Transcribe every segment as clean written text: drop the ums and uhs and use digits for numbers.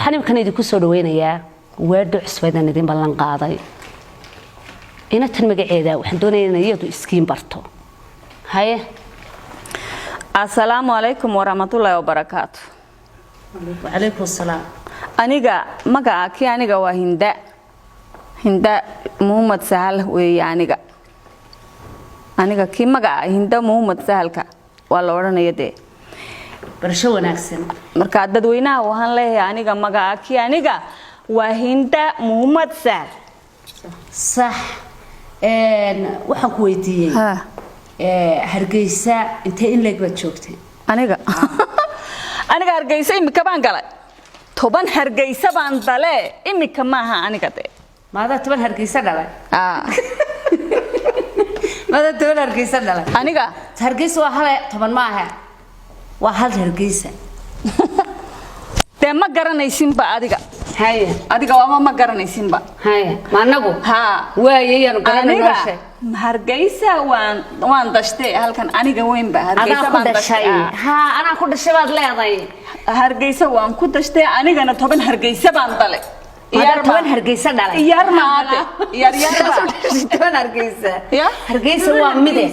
waxaan imkan idinku soo dhaweynayaa weedho cusbaydan idin ballan qaaday ina tan magaceeda waxaan doonayaa in iyadu iskiin barto haye assalaamu alaykum warahmatullaahi wabarakaatuh wa alaykum salaam aniga magaca aniga waa hinda Muhammad Sahal weey aniga ki magaca hinda Muhammad Sahalka waa la oranayade barasho wanaagsan marka dadweynaha waxaan leeyahay aniga magaca aniga waa hinda Muhammad Sahal صح waxaan ku weydiiyay Hargeysa intee in leeg baad joogtay aniga Hargeysa imika baan galay 10 Hargeysa baan dalay imika maaha aniga de maada 10 Hargeysa dhalay maada 10 Hargeysa dhalay aniga Hargeysa waa hal 10 maaha waa hal Hargeysa de ma garanaysin ba adiga haye adiga waa ma garanaysin ba haye ma anagu ha waayayaan garanaysaa Hargeysa waan dashtay halkan aniga weyn ba Hargeysa baan dashay ha ana ku dashay baad leedahay Hargeysa waan ku dashtay anigana 10 Hargeysa baan dalay yar 10 Hargeysa dhalay yar maade yar 10 Hargeysa Hargeysa waa mide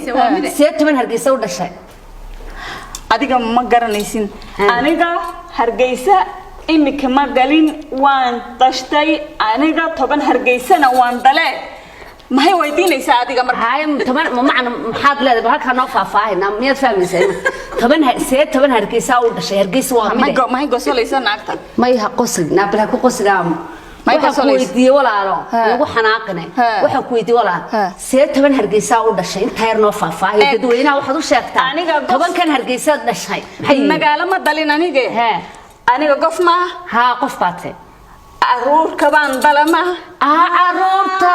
see 10 Hargeysa u dashay adiga ma garanaysin aniga Hargeysa imika ma galin waan dashtay aniga 10 Hargeysana waan dalay maxay weydiinaysaa adiga marka haay 10 ma macna maxaad leedahay halka noo faahfaahinaa miyaad fahmaysaa 10 Hargeysa u dhashay Hargeysa waa mid ma gosolaysa naagta may ha qosid naabla ku qosidaam may gosolaysa weydiiyay walaalo ugu xanaaqinay waxa ku weydiiyay walaal 10 Hargeysa u dhashay inta yar noo faahfaahin dadweynaha waxaad u sheegtaa 10 kan Hargeysa dhashay magaalo ma dalin aniga qof ma ha qof baatay aruurka baan dalama aruurta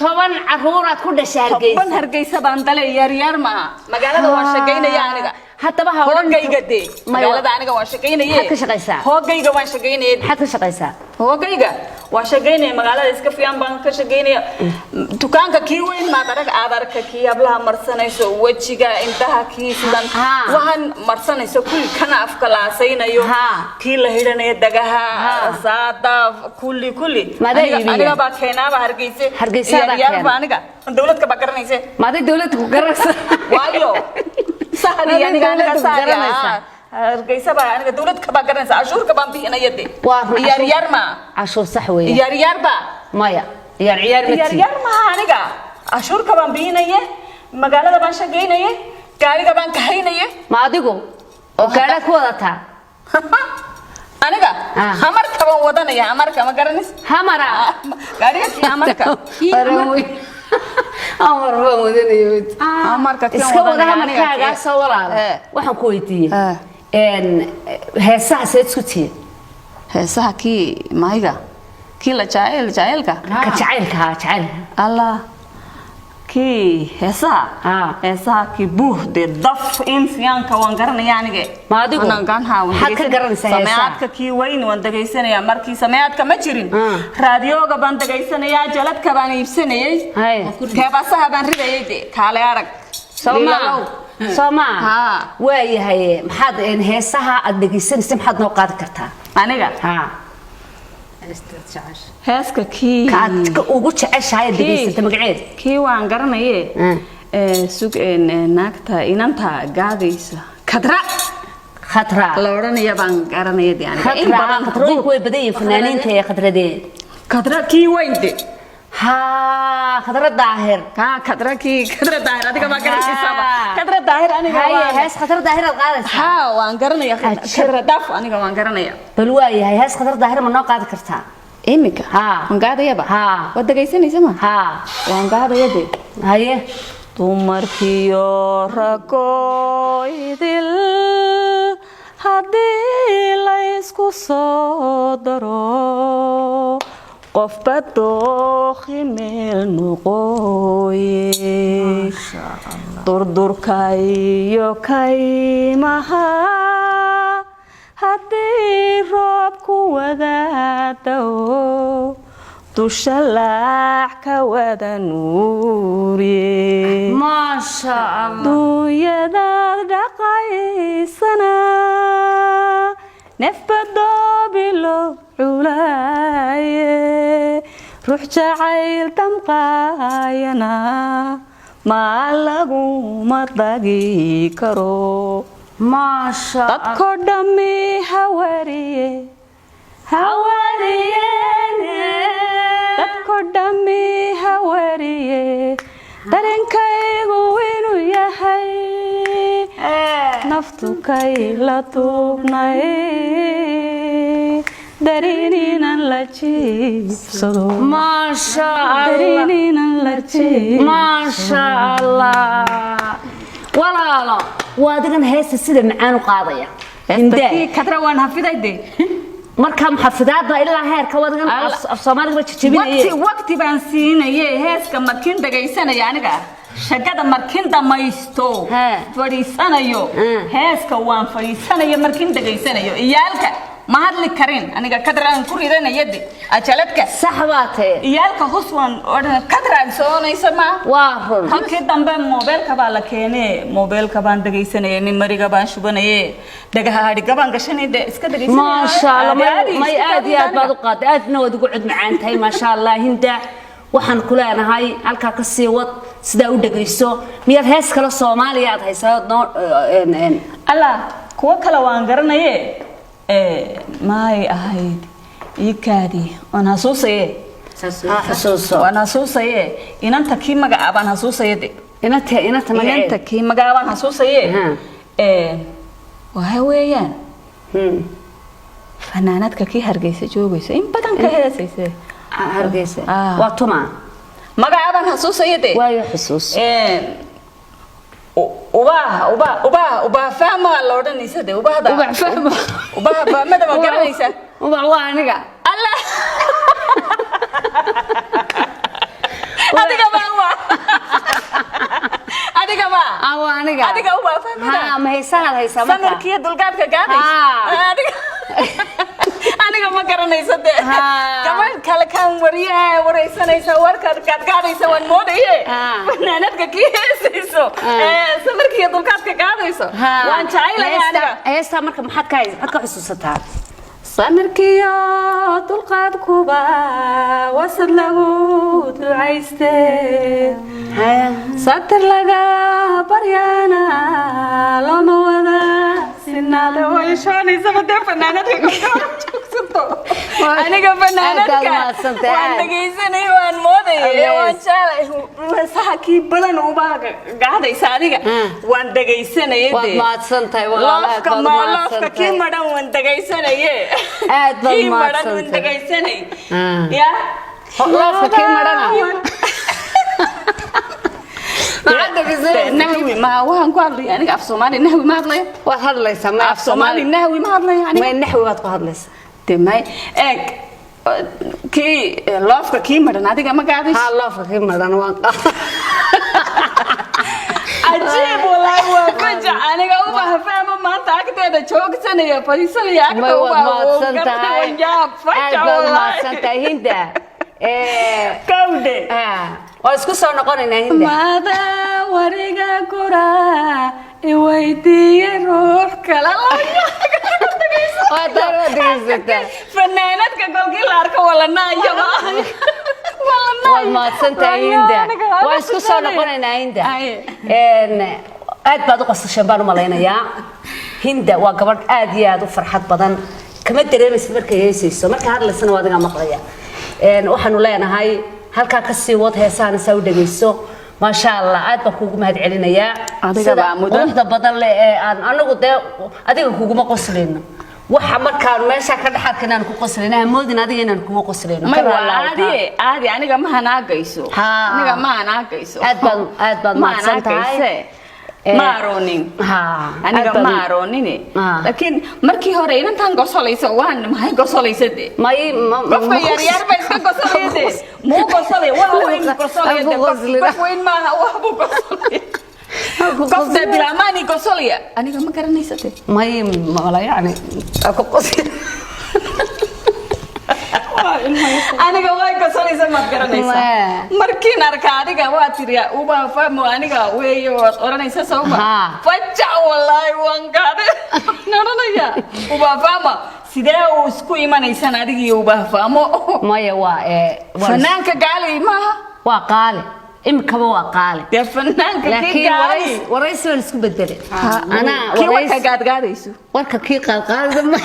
10 aruuraad ku dhashay Hargeysa 10 Hargeysa baan dalay yar ma magaalada waan shaqeynaya aniga haddaba ha hoogayga de magaalada aniga waan shaqeynayay ka shaqeysaa hoogayga waan shaqeynayay maxaad ka shaqeysaa hoogayga waan shaqeynayay magaalada iska fiican baan ka shaqeynaya dukaanka kii weyn ma adarka kii ablaha marsanayso wajiga intaha kii sidan waxaan marsanayso kulli kana afka laasaynayo kii la hidhanayo dagaha saada kulli aniga baa keenaba Hargeysa yar baa aniga dawladka ba garanaysa maaday dawladku garanaysa waayo saxdi aniga garanaysa Hargeysa baa aniga dawladka ba garanaysa cashuurka baan bixinayade yar ma cashuur sax weey yar ba maya yar ma aniga cashuurka baan bixinayay magaalada baan shaqeynayay gaariga baan ka haynayay ma adigu oo gaariga ku wadataa aniga hamarka baan wadanaya hamarka ma garanaysa hamara gaariga hamarka amar baan wadanayo hamarka iska wada hamarkaaga soo walaal waxaan ku weydiiyay heesaha seedku tii heesaha ki mayga ki la jacaylka ka jacaylka Allah ki heesaha ki buuxde daf in fiyanka waan garanaya aniga ma adigu waxaad ka garanaysaa sameeyadka ki weyn waan dhageysanaya markii sameeyadka ma jirin raadiyoga baan dhageysanaya jaladka baan iibsanayay keebasaha baan ridayay de kaale arag Soma waayahay maxaad heesaha aad dhageysanaysaa maxaad noo qaadi kartaa aniga heeska ki ka ugu jeceshahay dhageysata magaceed ki waan garanayay sug naagta inanta gaadaysa khadra la oranaya baan garanayay aniga in badan khadrooyinku way badan yihiin fanaaniinta ee khadra ki weyde خضرة الظاهر خضرة الظاهر هذيك ما كانت حسابة خضرة الظاهر أنا هاي خضرة الظاهر القادة وانقرنا يا خضرة داف أنا وانقرنا يا بلواي هاي خضرة الظاهر من نوع قادة كرتها إيمك وانقادة يبا وده جايسين يسمع وانقادة يدي هاي تمر كيو ركوي دل هدي لا يسكو صدرو قف بدوخي من نقوي ما شاء الله دور كايو كاي مها هدي روب كوذاتو تشلع كوذا نوري ما شاء الله دو يدا دقاي سنة نفبدو بلو ruux jacayl damqaayana ma lagu madagi karo maasha dadko dhammi hawariye dadko dhammi hawariye dareenkaygu inuu yahay naftu kay la tuubnay dareeninaan la jiibsado maasha dareeninaan la jiibsado maasha Allah walaalo waa adigan heesta sida macaan u qaadaya intii kadra waan hafidayde marka xafidaadba ilaa heerka wadagan af Soomaaliga jajabinayay waqti baan siinayay heeska markin dagaysanaya aniga shaqada markin damaysto fariisanayo heeska waan fariisanayo markin dagaysanayo iyaalka ma hadli karin aniga kadraan ku ridanayade ajaladka saxbaatay iyaalka huswan oran kadraan soonaysa ma waa run halkii dambe mobilka baa la keenay mobilka baan dagaysanayay nin mariga baan shubanayay dagaha hadhiga baan gashanayay iska dagaysanayay ma sha Allah may aad iyo aad baad u qaad aadna wad ugu cid macaan tahay ma sha Allah hinda waxaan ku leenahay halka ka sii wad sida u dhagayso miyad hees kale Soomaaliya aad haysaa Allah kuwa kale waan garanayay maay ahayd ikaadi aan hasuusaye waan hasuusaye inanta kii magacaabaan hasuusaye inanta kii magacaabaan hasuusaye waxa weeyaan fanaanadka kii Hargeysa joogaysa in badan ka heesaysay Hargeysa waa tuma magacaabaan hasuusaye waayo xusuus uba fahma la oranaysa de ubahda mada ma garanaysa waa aniga Allah adiga uba fahma ma haysaa samarkiya dulqaadka gaadaysa aniga ma garanaysa de gabar kale kan wariyaha wareysanaysa warkaad gaadaysa waan moodaye fanaanadka kii heesayso samarkiya dulqaadka gaadayso waan jecelahay aniga heesta marka maxaad ka xusuusataa samarkiya dulqaadkuba wasad lagu ducayste satir laga baryana lama wada sinada way shoonaysa made fanaanadka aniga fanaanadka waan dhagaysanay waan moodayay waan jecelahay saxakii badan uba gaadaysa adiga waan dhagaysanayay waad maadsantahay walaalka kii madhan waan dhagaysanayay aad baad maadsantahay dhagaysanay ya loofka kii madhana nahwi ma waxaan ku hadlay aniga af Soomaali nahwi ma hadlay waad hadlaysaa ma af Soomaali nahwi ma hadlay aniga ma nahwi waad ku hadlaysaa demay kii loofka kii madhan adiga ma gaadis loofka kii madhan waan عجيب والله وفجع أنا قوما فاهم ما أنت أكتر جوكسني فريسني أكتر وجاب فجع والله ما سنت هندا كودي واسكو سو نقولنا هندا ماذا وريقا كرا يويدي روح كلا فنانتك قول كي لارك ولا نايا ما سنت هندا واسكو سو نقولنا هندا aad baad u qasashay baan u maleynayaa hinda waa gabadh aad iyo aad u farxad badan kama dareemaysid markay heesayso marka hadlaysana waa adiga maqlaya waxaanu leenahay halka ka sii wad heesahana saa u dhageyso ma sha Allah aad baan kuugu mahad celinayaa adiga mudan badan leh aan anagu adiga kuuguma qosleyno waxa markaan meesha ka dhaxalka inaan ku qosleynahay moodin adiga inaan kugu qosleyno aadi aniga ma hanaagayso aad baad maadsantahay maaronin aniga maaronin laakiin markii hore inantan gosolayso waan maxay gosolaysadee qofka yar ba iska gosolayde muu gosolay waa weyn gosolayde qof weyn ma wax buu gosolay qofda bilaamani gosolaya aniga ma garanaysatee may mala yani aku qosay aniga way gosolaysa ma garanaysa markiin arka aniga waa tiriya uba fahmo aniga weeyo oranaysa sawma faja wallahi waan gaade naranaya uba fahma sidee uu isku imanaysan adigii u baahfaamo maya waa fanaanka gaali maaha waa qaali imkaba waa qaali dee fanaanka kii gaali waraysi waan isku bedelay kii warka gaadgaadayso warka kii qaadqaadada ma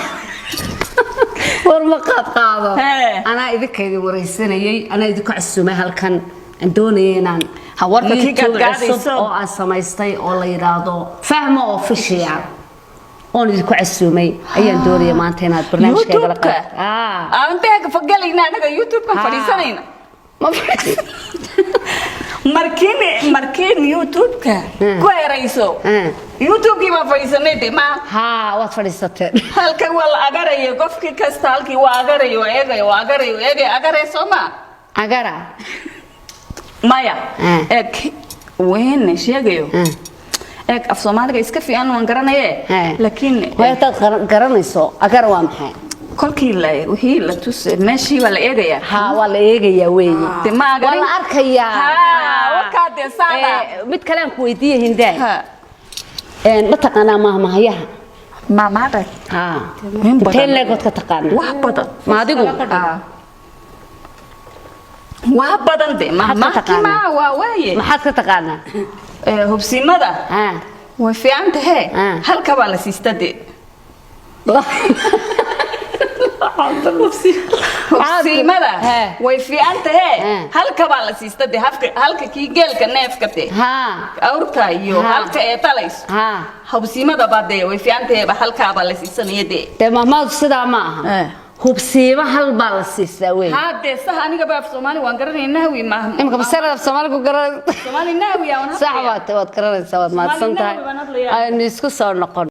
war ma qaadqaado anaa idinkaydin waraysanayay anaa idinku casuumay halkan aan doonayay inaan warka kii gaadgaadayso oo aan samaystay oo la yiraahdo fahmo official oon idinku casuumay ayaan doonayay maanta inaad barnaamijkayga la qaado intee fagalina anaga youtube kan fadhiisanayna markiin youtube-ka ku erayso youtube-kii baa fadhiisanay de ma waad fadhiisatee halkan waa la agarayo qofkii kasta halkii waa agarayo eegay agaree soo ma agara maya weyne sheegayo af Soomaaliga iska fiican waan garanaye laakiin waad garanayso agara waa maxay kolkii wixii la tusay meeshii waa la eegaya waa la eegaya weeye waa la arkaya warkaa dee saada mid kale aan ku weydiiyay hindaay ma taqaanaa mahmahayaha maamaada intee leegood ka taqaana wax badan ma adigu wax badan de mahmaha waa waaye maxaad ka taqaanaa hubsimada way fiican tahay halka baa la siista de hubsimada way fiican tahay halka baa la siista de halka kii geelka neefka de awrta iyo halka ee talayso hubsimada baa de way fiican tahay halka baa la siisanaya de mahmaad sidaa ma aha hubsiima hal baa la siistaa weey de sax aniga baa Soomaali waan garanay nahwi ma imka basara Soomaali ku garan Soomaali nahwi aan sax waad garanaysaa waad maadsantahay aynu isku soo noqon